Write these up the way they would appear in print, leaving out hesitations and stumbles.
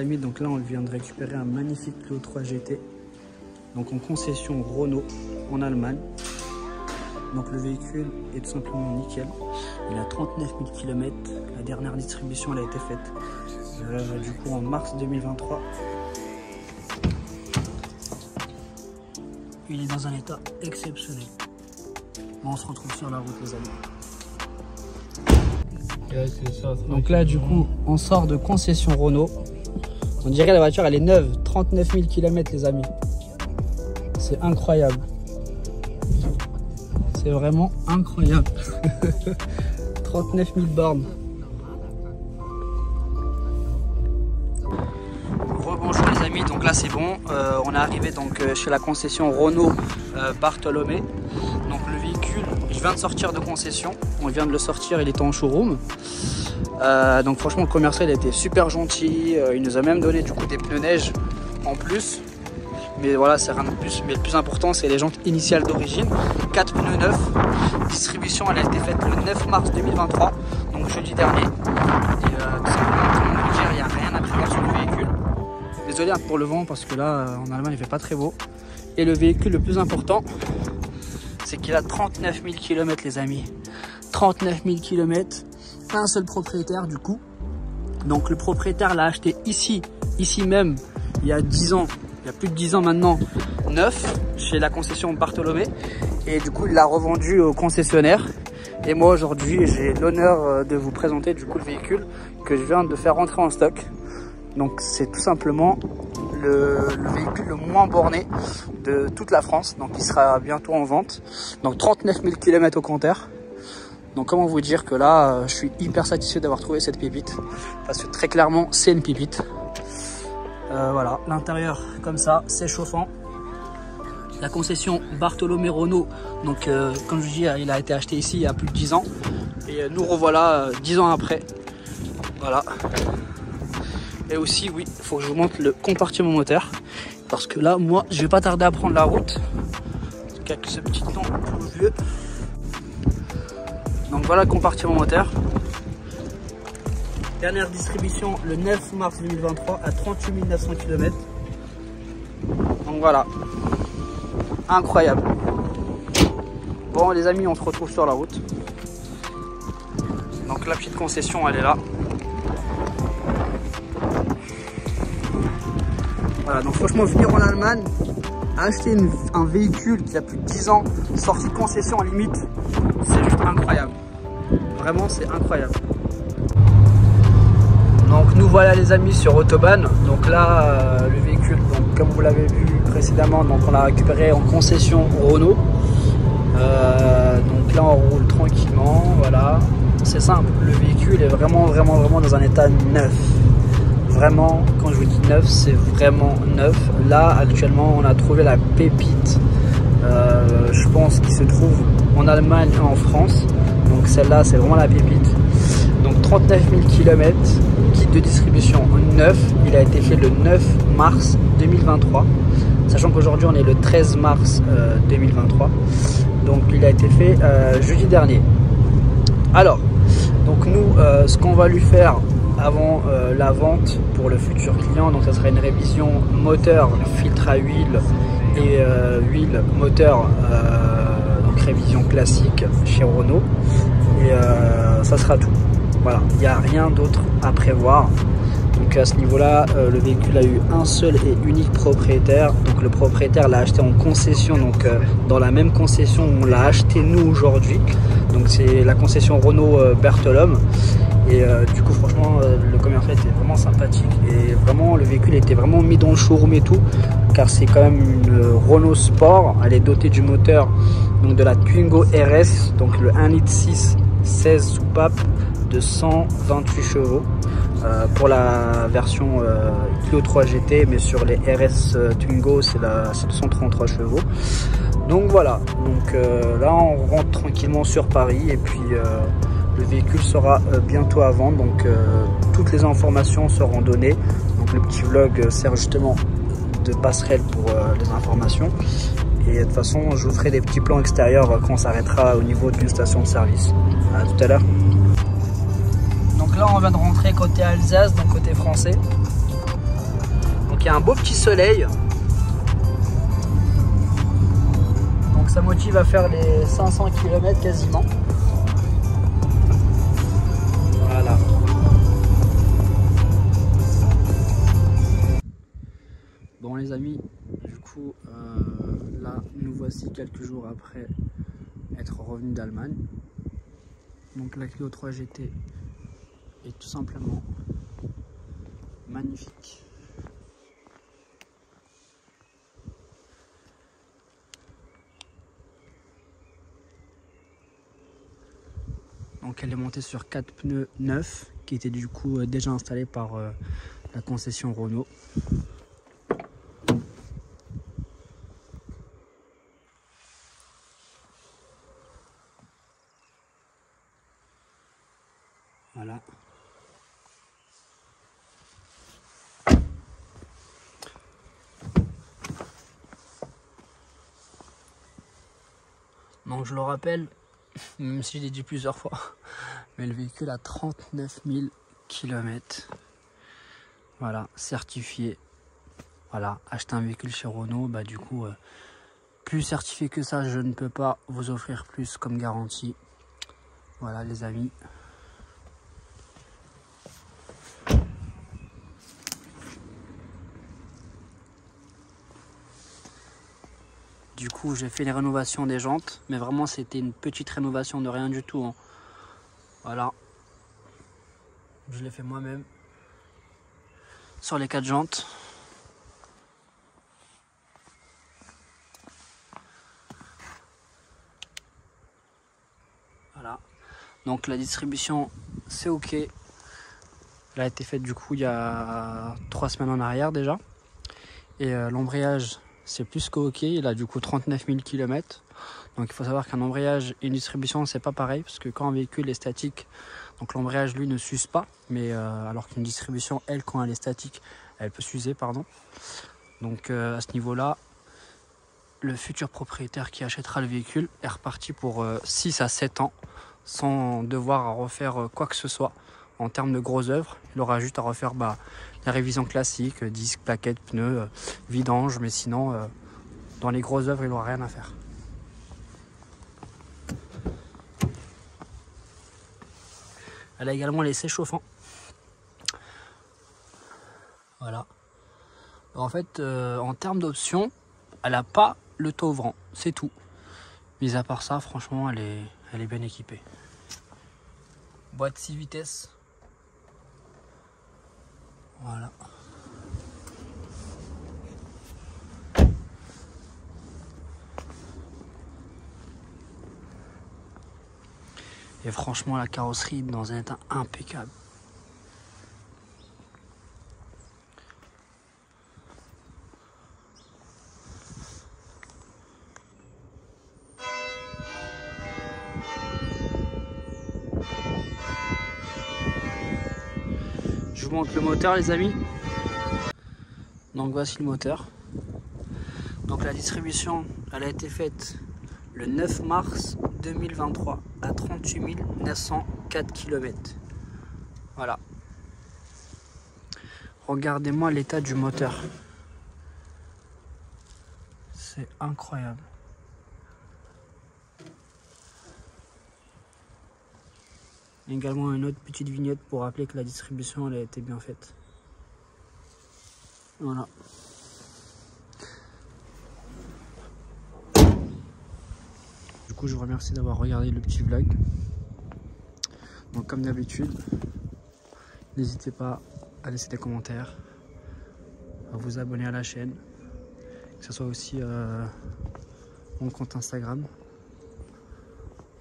amis, donc là on vient de récupérer un magnifique Clio 3 GT, donc en concession Renault en Allemagne. Donc le véhicule est tout simplement nickel, il a 39 000 km, la dernière distribution elle a été faite du coup en mars 2023. Il est dans un état exceptionnel. Bon, on se retrouve sur la route les amis. Donc là du coup on sort de concession Renault. On dirait la voiture elle est neuve, 39 000 km les amis. C'est incroyable. C'est vraiment incroyable. 39 000 bornes. Rebonjour les amis, donc là c'est bon. On est arrivé donc chez la concession Renault Bartholomé. Donc le véhicule, je viens de sortir de concession. On vient de le sortir, il était en showroom. Donc franchement le commercial il a été super gentil. Il nous a même donné du coup des pneus neige en plus. Mais voilà, c'est rien de plus. Mais le plus important, c'est les jantes initiales d'origine. 4 pneus neufs. Distribution, elle a été faite le 9 mars 2023, donc jeudi dernier. Et tout simplement, tout le monde peut dire, il n'y a rien à prévoir sur le véhicule. Désolé pour le vent, parce que là, en Allemagne, il fait pas très beau. Et le véhicule le plus important, c'est qu'il a 39 000 km, les amis. 39 000 km. Un seul propriétaire, du coup. Donc le propriétaire l'a acheté ici même, il y a 10 ans. Il y a plus de 10 ans maintenant, neuf, chez la concession Bartholomé. Et du coup, il l'a revendu au concessionnaire. Et moi, aujourd'hui, j'ai l'honneur de vous présenter du coup le véhicule que je viens de faire rentrer en stock. Donc, c'est tout simplement le véhicule le moins borné de toute la France. Donc, il sera bientôt en vente. Donc, 39 000 km au compteur. Donc, comment vous dire que là, je suis hyper satisfait d'avoir trouvé cette pépite. Parce que très clairement, c'est une pépite. Voilà, l'intérieur comme ça, c'est chauffant. La concession Bartholomé Renault, donc comme je vous dis, il a été acheté ici il y a plus de 10 ans. Et nous revoilà 10 ans après. Voilà. Et aussi, oui, il faut que je vous montre le compartiment moteur. Parce que là, moi, je vais pas tarder à prendre la route. Avec ce petit temps pluvieux. Donc voilà le compartiment moteur. Dernière distribution le 9 mars 2023 à 38 900 km. Donc voilà. Incroyable. Bon les amis, on se retrouve sur la route. Donc la petite concession elle est là. Voilà, donc franchement venir en Allemagne, acheter un véhicule qui a plus de 10 ans, sorti de concession en limite, c'est juste incroyable. Vraiment c'est incroyable. Donc nous voilà les amis sur Autobahn. Donc là le véhicule, donc, comme vous l'avez vu précédemment, donc on l'a récupéré en concession Renault. Donc là on roule tranquillement, voilà. C'est simple, le véhicule est vraiment dans un état neuf. Vraiment, quand je vous dis neuf, c'est vraiment neuf. Là actuellement on a trouvé la pépite, je pense, qui se trouve en Allemagne et en France. Donc celle-là c'est vraiment la pépite. Donc 39 000 km, kit de distribution neuf, il a été fait le 9 mars 2023, sachant qu'aujourd'hui on est le 13 mars 2023, donc il a été fait jeudi dernier. Alors, donc nous, ce qu'on va lui faire avant la vente pour le futur client, donc ça sera une révision moteur, filtre à huile et huile moteur, donc révision classique chez Renault, et ça sera tout. Voilà, il n'y a rien d'autre à prévoir. Donc à ce niveau-là, le véhicule a eu un seul et unique propriétaire. Donc le propriétaire l'a acheté en concession, donc dans la même concession où on l'a acheté nous aujourd'hui. Donc c'est la concession Renault Bartholomé. Et du coup franchement le commercial était vraiment sympathique. Et vraiment le véhicule était vraiment mis dans le showroom et tout. Car c'est quand même une Renault Sport. Elle est dotée du moteur donc de la Twingo RS. Donc le 1,6 litre 16 soupapes de 128 chevaux pour la version Clio 3 GT, mais sur les RS Twingo c'est 133 chevaux. Donc voilà, donc là on rentre tranquillement sur Paris et puis le véhicule sera bientôt à vendre, donc toutes les informations seront données. Donc le petit vlog sert justement de passerelle pour les informations. Et de toute façon, je vous ferai des petits plans extérieurs quand on s'arrêtera au niveau d'une station de service. À tout à l'heure. Donc là, on vient de rentrer côté Alsace, donc côté français. y a un beau petit soleil. Donc ça motive à faire les 500 km quasiment. Voilà. Bon les amis, du coup là nous voici quelques jours après être revenu d'Allemagne. Donc la Clio 3 GT est tout simplement magnifique. Donc elle est montée sur 4 pneus neufs qui étaient du coup déjà installés par la concession Renault. Voilà. Donc je le rappelle, même si je l'ai dit plusieurs fois, mais le véhicule a 39 000 km. Voilà, certifié. Voilà, acheter un véhicule chez Renault, bah du coup, plus certifié que ça, je ne peux pas vous offrir plus comme garantie. Voilà les amis. Du coup, j'ai fait les rénovations des jantes, mais vraiment c'était une petite rénovation de rien du tout, hein. Voilà. Je l'ai fait moi-même. Sur les 4 jantes. Voilà. Donc la distribution, c'est ok. Elle a été faite du coup il y a 3 semaines en arrière déjà. Et l'embrayage, c'est plus que ok. Il a du coup 39 000 km. Donc il faut savoir qu'un embrayage et une distribution, c'est pas pareil. Parce que quand un véhicule est statique, donc l'embrayage lui ne s'use pas. Mais alors qu'une distribution, elle, quand elle est statique, elle peut s'user, pardon. Donc à ce niveau-là, le futur propriétaire qui achètera le véhicule est reparti pour 6 à 7 ans sans devoir refaire quoi que ce soit en termes de grosses œuvres. Il aura juste à refaire la révision classique, disques, plaquettes, pneus, vidange, mais sinon dans les grosses œuvres il n'aura rien à faire. Elle a également les essais chauffants. Voilà. En fait, en termes d'options, elle n'a pas le toit ouvrant, c'est tout. Mis à part ça, franchement, elle est bien équipée. Boîte 6 vitesses. Voilà. Et franchement, la carrosserie est dans un état impeccable. Je vous montre le moteur les amis. Donc voici le moteur. Donc la distribution, elle a été faite le 9 mars 2023 à 38 904 km. Voilà. Regardez-moi l'état du moteur. C'est incroyable. Également une autre petite vignette pour rappeler que la distribution elle a été bien faite. Voilà. Du coup je vous remercie d'avoir regardé le petit vlog. Donc comme d'habitude, n'hésitez pas à laisser des commentaires, à vous abonner à la chaîne, que ce soit aussi mon compte Instagram.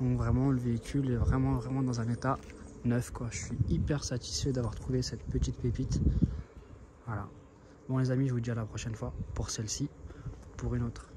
Donc vraiment le véhicule est vraiment dans un état neuf quoi. Je suis hyper satisfait d'avoir trouvé cette petite pépite. Voilà. Bon les amis, je vous dis à la prochaine fois pour celle-ci, pour une autre.